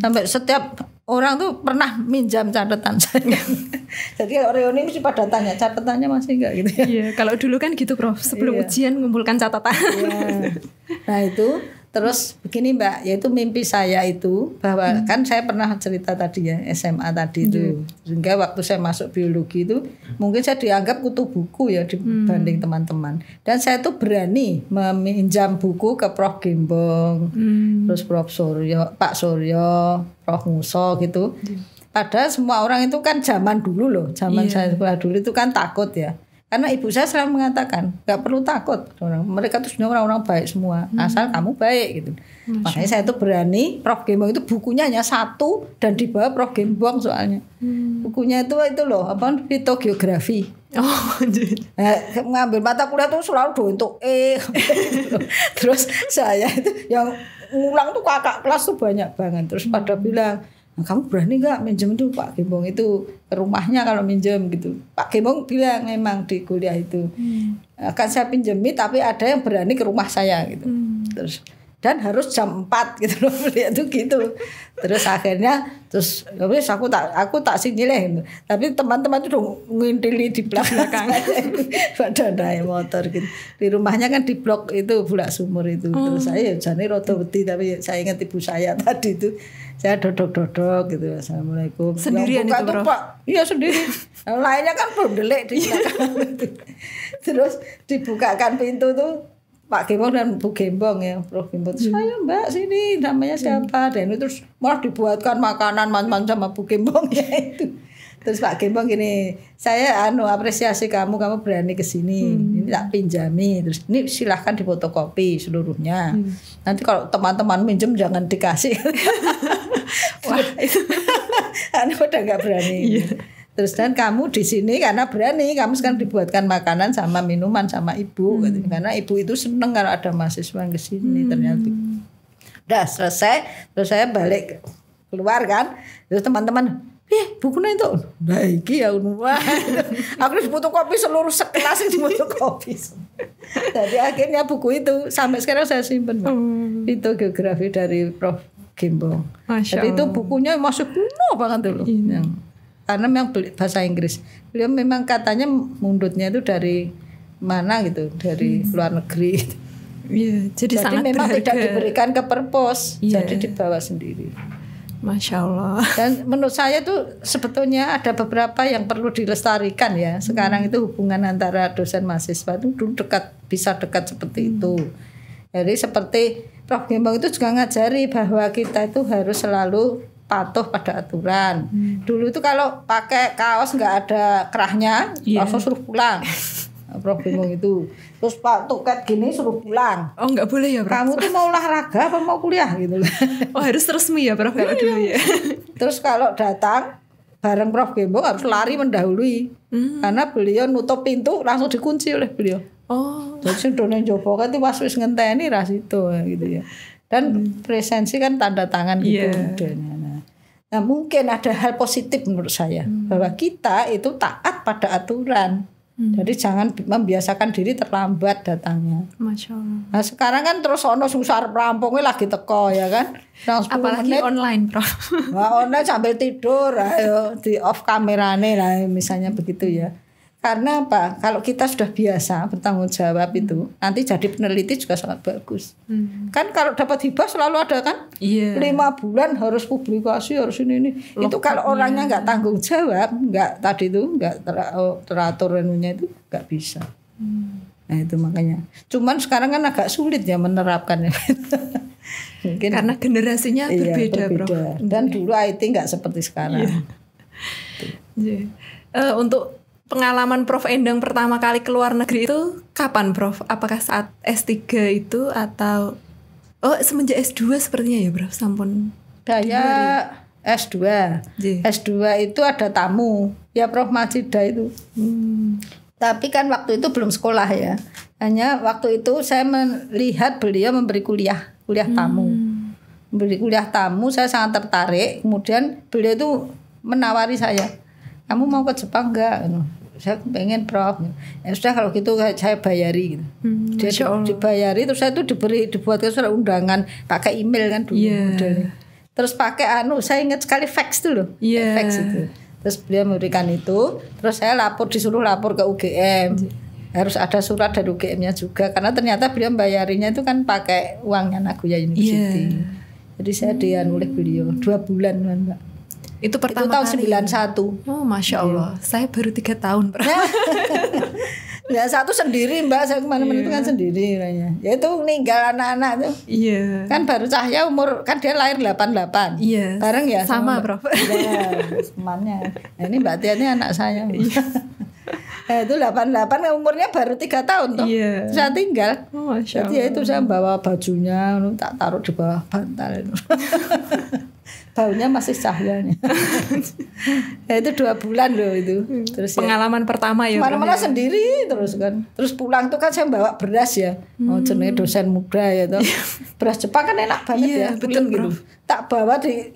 Sampai setiap orang tuh pernah minjam catatan saya. Jadi kalau reuni mesti pada tanya catatannya masih enggak gitu ya. Iya, kalau dulu kan gitu Prof. Sebelum ujian mengumpulkan catatan. Iya. Nah itu terus begini Mbak, yaitu mimpi saya itu bahwa kan saya pernah cerita tadi ya SMA tadi itu, sehingga waktu saya masuk biologi itu mungkin saya dianggap kutu buku ya dibanding teman-teman, dan saya tuh berani meminjam buku ke Prof Gembong, terus Prof Suryo, Pak Suryo, Prof Muso gitu. Padahal semua orang itu kan zaman dulu loh, zaman saya sekolah dulu itu kan takut ya. Karena ibu saya selalu mengatakan gak perlu takut, mereka tuh sebenarnya orang-orang baik semua, asal kamu baik gitu. Makanya saya tuh berani. Prof Gembong itu bukunya hanya satu dan dibawa Prof Gembong soalnya. Bukunya itu loh apa fitogeografi. Oh, ngambil mata kuliah tuh selalu do untuk terus saya itu yang ngulang tuh kakak kelas tuh banyak banget. Terus pada bilang, kamu berani nggak minjem tuh Pak Gembong itu ke rumahnya kalau minjem gitu. Pak Gembong bilang memang di kuliah itu akan saya pinjemi, tapi ada yang berani ke rumah saya gitu. Terus dan harus jam 4 gitu loh, lihat tuh gitu. Terus akhirnya aku tak sinyileh. Tapi teman-teman itu udah ngintili di belakang pada naik motor gitu. Di rumahnya kan di blok itu Bulak Sumur itu. Terus saya jane rada wedi, tapi saya ingat ibu saya tadi itu. Saya dodok-dodok gitu. Assalamualaikum. Sendirian itu Bro? Pak. Iya sendiri. Lainnya kan belum delik di belakang. Terus dibukakan pintu tuh Pak Gembong dan Bu Gembong ya, Prof Gembong. Saya Mbak sini, namanya siapa? Dan itu terus malah dibuatkan makanan macam-macam sama Bu Gembong ya itu. Terus Pak Gembong gini, saya apresiasi kamu berani ke sini. Ini tak pinjami. Terus ini silahkan difotokopi seluruhnya. Nanti kalau teman-teman minjem jangan dikasih. Wah, itu udah nggak berani. Terus dan kamu di sini karena berani, kamu sekarang dibuatkan makanan sama minuman sama ibu, gitu. Karena ibu itu seneng kalau ada mahasiswa yang ke sini ternyata. Udah selesai, terus saya balik keluar kan, terus teman-teman, bukunya itu, nah iki ya wah, aku harus fotokopi seluruh sekelas itu fotokopi. Jadi akhirnya buku itu sampai sekarang saya simpen, itu geografi dari Prof Gembong. Jadi itu bukunya masih kuno banget dulu. Karena memang bahasa Inggris. Beliau memang katanya mundutnya itu dari mana gitu, dari luar negeri. Iya, jadi sangat memang berharga. Tidak diberikan ke perpus, jadi dibawa sendiri. Masya Allah. Dan menurut saya tuh sebetulnya ada beberapa yang perlu dilestarikan ya. Sekarang itu hubungan antara dosen mahasiswa itu bisa dekat seperti itu. Jadi seperti Prof Gembong itu juga ngajari bahwa kita itu harus selalu patuh pada aturan. Dulu itu kalau pakai kaos nggak ada kerahnya, langsung suruh pulang. Prof Gembong itu. Terus Pak tuket gini suruh pulang. Oh nggak boleh ya Prof? Kamu tuh mau olahraga apa mau kuliah gitu. Oh harus resmi ya Prof kalau dulu ya. Terus kalau datang bareng Prof Gembong harus lari mendahului. Karena beliau nutup pintu langsung dikunci oleh beliau. Oh. Jadi sing dene njobo kan wis ngenteni ras itu gitu ya. Dan presensi kan tanda tangan gitu modelnya. Nah mungkin ada hal positif menurut saya bahwa kita itu taat pada aturan. Jadi jangan membiasakan diri terlambat datangnya. Masya Allah. Nah sekarang kan terus ono susah rampungnya lagi teko ya kan. Apalagi menit, online Prof. Nah online sambil tidur, ayo di off kamerane lah misalnya begitu ya. Karena apa? Kalau kita sudah biasa bertanggung jawab itu, nanti jadi peneliti juga sangat bagus. Kan kalau dapat hibah selalu ada kan? 5 bulan harus publikasi, harus ini. Itu kalau orangnya nggak tanggung jawab, nggak tadi itu nggak teratur anunya itu nggak bisa. Nah itu makanya. Cuman sekarang kan agak sulit ya menerapkannya. Mungkin karena generasinya berbeda, Prof. Dan dulu IT nggak seperti sekarang. Untuk pengalaman Prof Endang pertama kali ke luar negeri itu kapan, Prof? Apakah saat S3 itu atau semenjak S2 sepertinya ya, Prof? Sampun. Saya S2. S2 itu ada tamu, ya Prof Majida itu. Tapi kan waktu itu belum sekolah ya. Hanya waktu itu saya melihat beliau memberi kuliah tamu. Memberi kuliah tamu, saya sangat tertarik. Kemudian beliau itu menawari saya, "Kamu mau ke Jepang enggak?" Saya pengen, Prof. Ya sudah kalau gitu saya bayari gitu. Dia dibayari, terus saya itu dibuatkan surat undangan pakai email kan dulu. Terus pakai saya ingat sekali fax itu loh. Fax itu. Terus beliau memberikan itu, terus saya disuruh lapor ke UGM. Harus ada surat dari UGM-nya juga karena ternyata beliau bayarinya itu kan pakai uangnya Nagoya University. Jadi saya dianu oleh beliau 2 bulan, Mbak. Itu pertama tahun kali 91. Oh, Masya Allah. Saya baru 3 tahun. Ya satu sendiri, Mbak. Saya kemana-mana itu kan sendiri. Ya itu ninggal anak-anak itu. Kan baru Cahya umur, kan dia lahir 88. Bareng ya sama Prof. Ya, temannya. Nah, ini Mbak Tia ini anak saya. Nah, itu 88 umurnya baru 3 tahun tuh. Saya tinggal. Jadi ya itu saya bawa bajunya, tak taruh di bawah bantal itu. Baunya masih Cahyanya. Ya itu 2 bulan loh itu. Terus pengalaman pertama ya. Mana-mana sendiri terus kan. Terus pulang tuh kan saya bawa beras ya. Jenenge dosen muda ya tuh. Beras Jepang kan enak banget ya. Betul gitu. Tak bawa di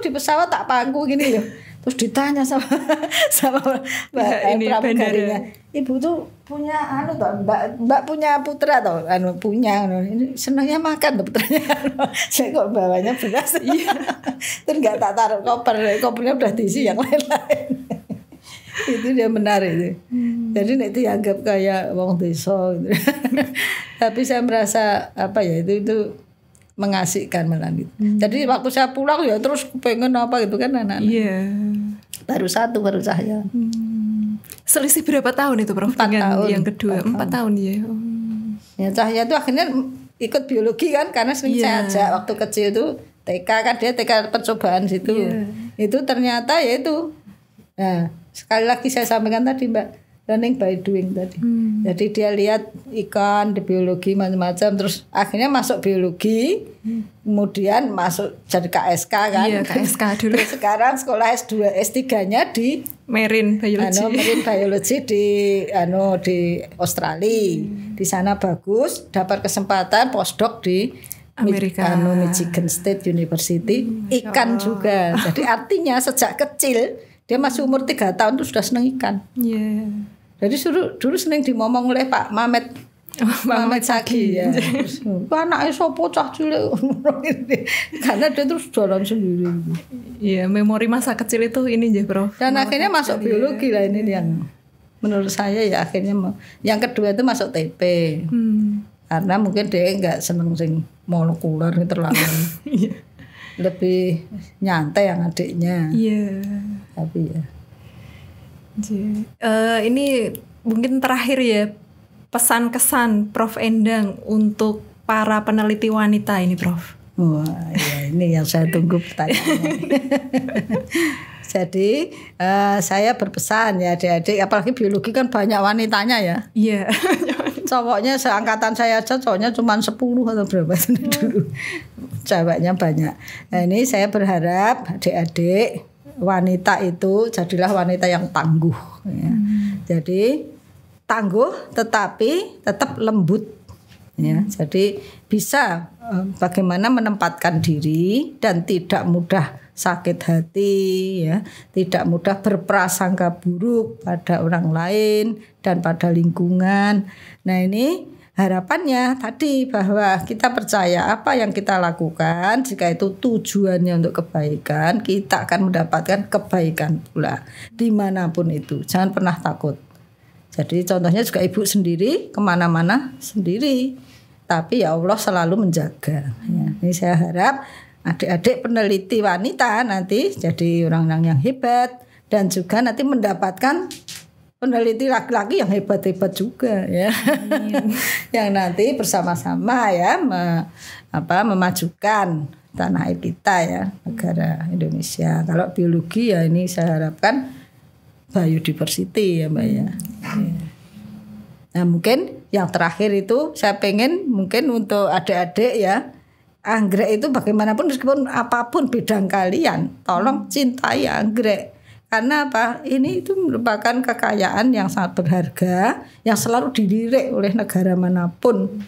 pesawat tak pangku gini ya. Terus ditanya sama pramugarinya, "Ibu tuh punya Mbak punya putra toh?" Punya. Ini senangnya makan tuh putranya. Saya kok bawanya beras. Terus enggak tak taruh kopernya udah diisi yang lain-lain. Itu dia menarik itu. Jadi nek dianggap kayak wong desa gitu. Tapi saya merasa itu mengasihkan malah gitu. Jadi waktu saya pulang ya terus pengen apa gitu kan anak-anak. Baru Cahya. Selisih berapa tahun itu, Prof? 4 dengan tahun. yang kedua? 4 tahun ya. Ya Cahya itu akhirnya ikut biologi kan karena sering saya ajak waktu kecil itu TK kan dia TK percobaan situ. Itu ternyata ya itu. Nah, sekali lagi saya sampaikan tadi, Mbak, learning by doing tadi. Jadi dia lihat ikan di biologi macam-macam, terus akhirnya masuk biologi, kemudian masuk jadi KSK kan. KSK dulu. Terus sekarang sekolah S2, S3-nya di Marine Biology. Marine Biology di Australia. Di sana bagus, dapat kesempatan postdoc di Amerika. Michigan State University, ikan juga. Jadi artinya sejak kecil dia masih umur 3 tahun tuh sudah seneng ikan. Jadi dulu seneng dimomong oleh Pak Mamet. Mamet Sagi ya. Anaknya sopo cah cilik. Karena dia terus jalan sendiri. Memori masa kecil itu ini aja, Prof. Dan akhirnya masuk biologi lah ini yang menurut saya ya akhirnya yang kedua itu masuk TP. Karena mungkin dia enggak seneng sing molekuler terlalu. Lebih nyantai yang adiknya. Tapi ya. Ini mungkin terakhir ya, pesan kesan Prof Endang untuk para peneliti wanita ini, Prof. Wah, ya ini yang saya tunggu pertanyaannya. Jadi saya berpesan ya adik-adik, apalagi biologi kan banyak wanitanya ya. Cowoknya seangkatan saya aja cowoknya cuma 10 atau berapa dulu. Ceweknya banyak. Nah ini saya berharap adik-adik wanita itu jadilah wanita yang tangguh ya. Jadi tangguh tetapi tetap lembut ya. Jadi bisa bagaimana menempatkan diri dan tidak mudah sakit hati ya, tidak mudah berprasangka buruk pada orang lain dan pada lingkungan. Nah ini harapannya tadi bahwa kita percaya apa yang kita lakukan, jika itu tujuannya untuk kebaikan, kita akan mendapatkan kebaikan pula dimanapun itu. Jangan pernah takut. Jadi contohnya juga ibu sendiri kemana-mana sendiri, tapi ya Allah selalu menjaga. Ya, ini saya harap adik-adik peneliti wanita nanti jadi orang-orang yang hebat dan juga nanti mendapatkan peneliti laki-laki yang hebat-hebat juga ya. Yang nanti bersama-sama ya memajukan tanah air kita ya, negara Indonesia. Kalau biologi ya ini saya harapkan biodiversity ya Mbak ya. Nah mungkin yang terakhir itu saya pengen mungkin untuk adik-adik ya, anggrek itu bagaimanapun meskipun apapun bidang kalian, tolong cintai anggrek. Karena apa? Ini itu merupakan kekayaan yang sangat berharga yang selalu dilirik oleh negara manapun.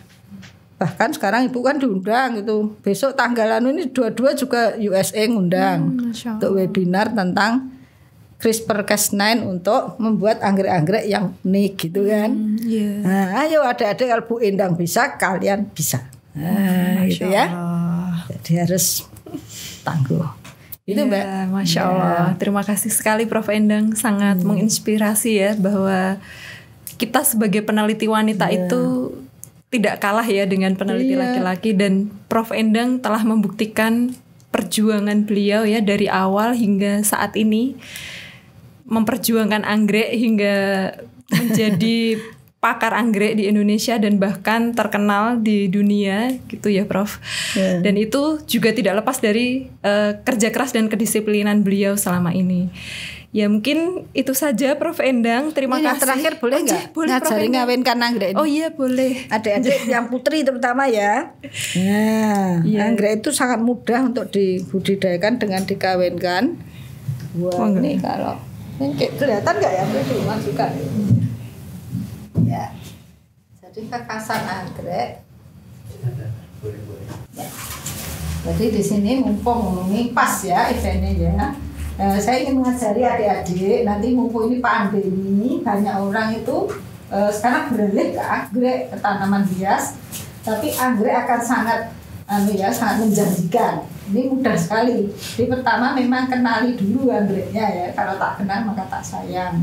Bahkan sekarang ibu kan diundang itu. Besok tanggalan ini dua-dua juga USA ngundang untuk webinar tentang CRISPR-Cas9 untuk membuat anggrek-anggrek yang unik gitu kan. Nah, ayo adik-adik kalau Bu Endang bisa, kalian bisa. Nah, gitu ya. Jadi harus tangguh. Itu Mbak. Masya Allah. Terima kasih sekali Prof. Endang, sangat menginspirasi ya bahwa kita sebagai peneliti wanita itu tidak kalah ya dengan peneliti laki-laki, dan Prof. Endang telah membuktikan perjuangan beliau ya dari awal hingga saat ini, memperjuangkan anggrek hingga menjadi pakar anggrek di Indonesia dan bahkan terkenal di dunia gitu ya Prof. Dan itu juga tidak lepas dari kerja keras dan kedisiplinan beliau selama ini. Ya mungkin itu saja Prof. Endang. Terima kasih. Terakhir boleh nggak? Ngajari ngawinkan anggrek ini. Oh iya boleh. Adik-adik yang putri terutama ya. Nah, anggrek itu sangat mudah untuk dibudidayakan dengan dikawinkan. Wah ini kalau ini kelihatan nggak ya? Boleh dimasukkan. Ya, jadi kekasan anggrek. Ya. Jadi di sini mumpung ini pas ya eventnya ya. Saya ingin mengajari adik-adik nanti mumpung ini pandemi banyak orang itu sekarang beralih ke anggrek, ke tanaman hias. Tapi anggrek akan sangat sangat menjanjikan. Ini mudah sekali. Jadi pertama memang kenali dulu anggreknya ya. Kalau tak kenal maka tak sayang.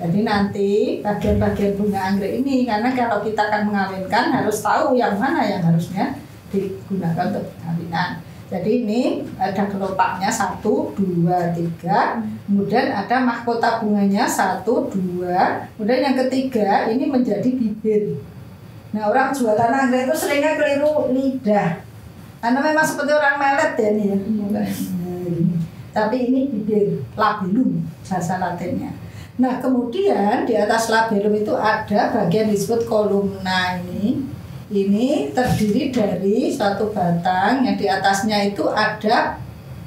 Jadi nanti bagian-bagian bunga anggrek ini, karena kalau kita akan mengawinkan harus tahu yang mana yang harusnya digunakan untuk perkawinan. Jadi ini ada kelopaknya 1, 2, 3, kemudian ada mahkota bunganya 1, 2, kemudian yang ketiga ini menjadi bibir. Nah orang jualan anggrek itu seringnya keliru lidah, karena memang seperti orang melet ya nih. Tapi ini bibir, labellum bahasa Latinnya. Nah kemudian di atas labellum itu ada bagian disebut kolumna ini. Ini terdiri dari suatu batang yang di atasnya itu ada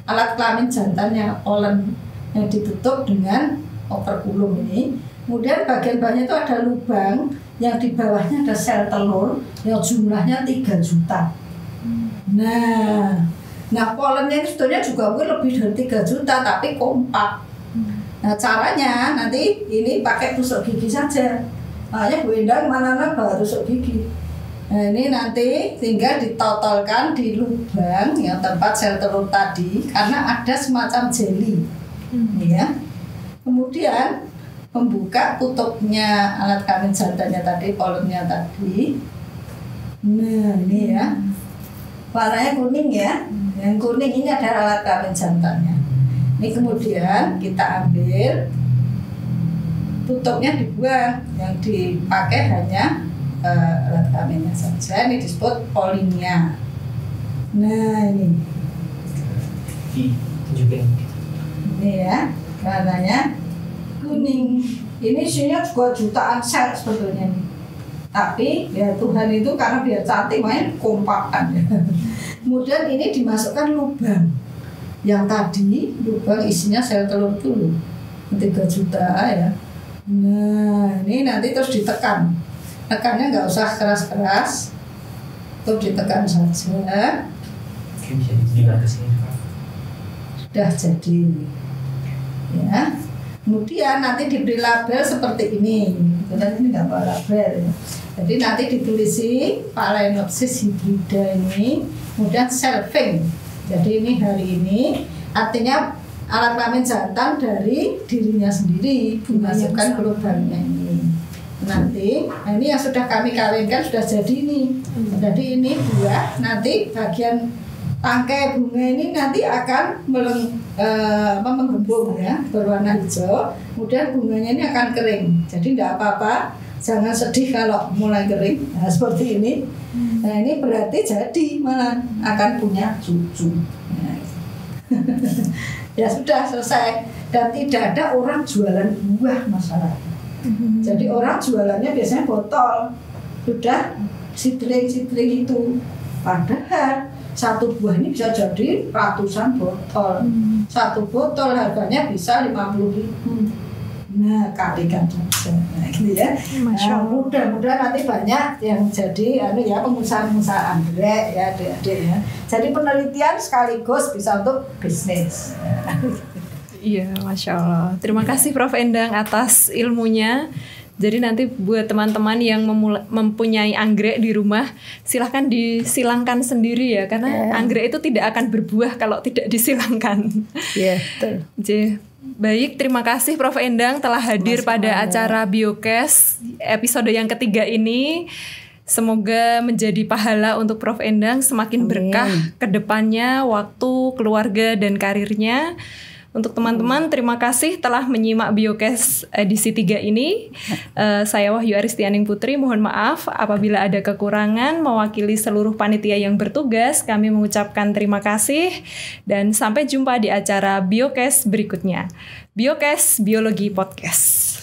alat kelamin jantannya, polen yang ditutup dengan operculum ini. Kemudian bagian bawahnya itu ada lubang yang di bawahnya ada sel telur yang jumlahnya 3 juta. Nah polennya itu sebetulnya juga mungkin lebih dari 3 juta tapi kompak. Nah caranya nanti ini pakai tusuk gigi saja. Makanya Bu Endang mana bawa tusuk gigi. Nah ini nanti tinggal ditotolkan di lubang yang tempat sel telur tadi karena ada semacam jeli. Ya. Kemudian membuka tutupnya alat kelamin jantannya tadi, polennya tadi. Nah ini ya. Warnanya kuning ya. Yang kuning ini adalah alat kelamin jantannya. Ini kemudian kita ambil, tutupnya dibuang, yang dipakai hanya alat kelaminnya saja. Ini disebut polinya. Nah ini ya, warnanya kuning. Ini isinya juga jutaan sel sebetulnya nih. Tapi ya Tuhan itu karena biar cantik main kompakan ya. Kemudian ini dimasukkan lubang. Yang tadi lubang isinya sel telur dulu 3 juta ya. Nah ini nanti terus ditekan. Tekannya nggak usah keras-keras, terus ditekan saja. Sudah jadi ya. Kemudian nanti diberi label seperti ini. Kemudian ini nggak bawa label ya. Jadi nanti ditulisi Phalaenopsis hybrida ini, kemudian selfing. Jadi ini hari ini artinya alat kelamin jantan dari dirinya sendiri dimasukkan ke lubangnya ini. jadi. Nah, ini yang sudah kami kawinkan sudah jadi ini. Jadi ini buah, nanti bagian tangkai bunga ini nanti akan menggembung ya, berwarna hijau. Kemudian bunganya ini akan kering. Jadi tidak apa-apa, jangan sedih kalau mulai kering. Nah, seperti ini. Nah, ini berarti jadi malah akan punya cucu. Nah. Ya sudah selesai. Dan tidak ada orang jualan buah masalah. Jadi orang jualannya biasanya botol. Sudah sidling itu. Padahal satu buah ini bisa jadi ratusan botol. Satu botol harganya bisa 50.000. Nah, kalikan saja. Nah, gitu ya. Nah, mudah-mudahan nanti banyak yang jadi ya pengusaha-pengusaha anggrek ya, adik-adik ya. Jadi penelitian sekaligus bisa untuk bisnis. Iya, Masya Allah. Terima kasih Prof. Endang atas ilmunya. Jadi nanti buat teman-teman yang mempunyai anggrek di rumah, silahkan disilangkan sendiri ya, karena anggrek itu tidak akan berbuah kalau tidak disilangkan. Iya, betul. Baik, terima kasih Prof. Endang telah hadir pada acara Biokes episode yang ketiga ini. Semoga menjadi pahala untuk Prof. Endang, semakin berkah ke depannya, waktu, keluarga, dan karirnya. Untuk teman-teman, terima kasih telah menyimak Biokes edisi 3 ini. Saya Wahyu Aristianing Putri, mohon maaf apabila ada kekurangan. Mewakili seluruh panitia yang bertugas, kami mengucapkan terima kasih. Dan sampai jumpa di acara Biokes berikutnya. Biokes Biologi Podcast.